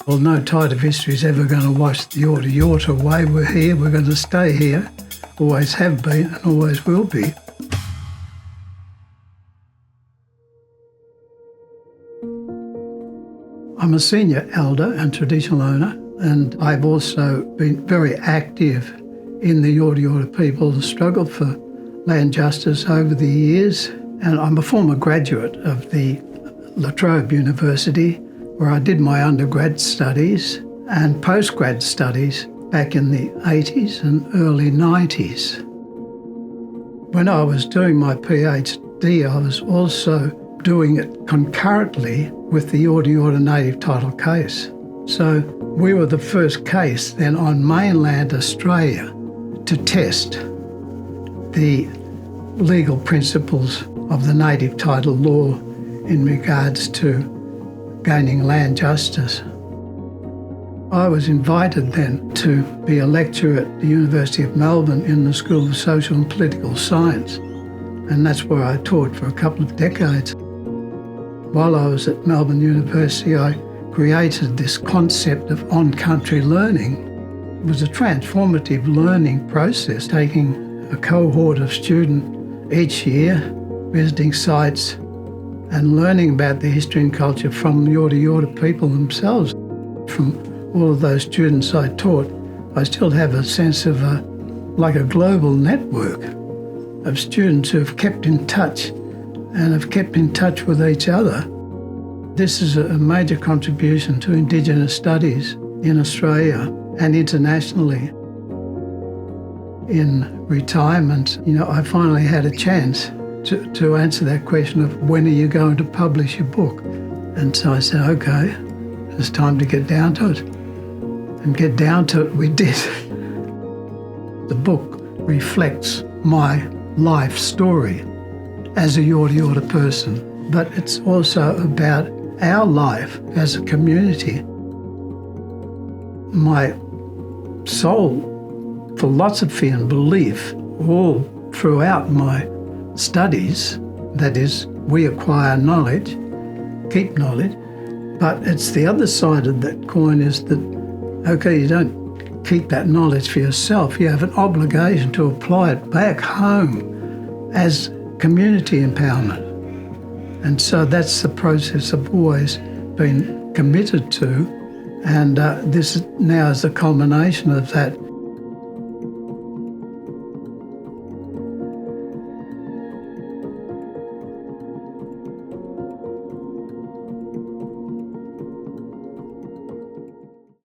Well, no tide of history is ever going to wash the Yorta Yorta away. We're here, we're going to stay here, always have been and always will be. I'm a senior elder and traditional owner, and I've also been very active in the Yorta Yorta people's struggle for land justice over the years. And I'm a former graduate of the Trobe University, where I did my undergrad studies and postgrad studies back in the 80s and early 90s. When I was doing my PhD, I was also doing it concurrently with the Yorta Yorta native title case. So we were the first case then on mainland Australia to test the legal principles of the native title law in regards to gaining land justice. I was invited then to be a lecturer at the University of Melbourne in the School of Social and Political Science, and that's where I taught for a couple of decades. While I was at Melbourne University, I created this concept of OnCountry Learning. It was a transformative learning process, taking a cohort of students each year, visiting sites and learning about the history and culture from the Yorta Yorta people themselves. From all of those students I taught, I still have a sense of like a global network of students who have kept in touch and have kept in touch with each other. This is a major contribution to Indigenous studies in Australia and internationally. In retirement, I finally had a chance to answer that question of when are you going to publish your book? And so I said, okay, it's time to get down to it. And get down to it we did. The book reflects my life story as a Yorta Yorta person, but it's also about our life as a community. My sole philosophy and belief all throughout my studies, that is, we acquire knowledge, keep knowledge, but it's the other side of that coin is that, okay, you don't keep that knowledge for yourself, you have an obligation to apply it back home as community empowerment. And so that's the process I've always been committed to, and this now is the culmination of that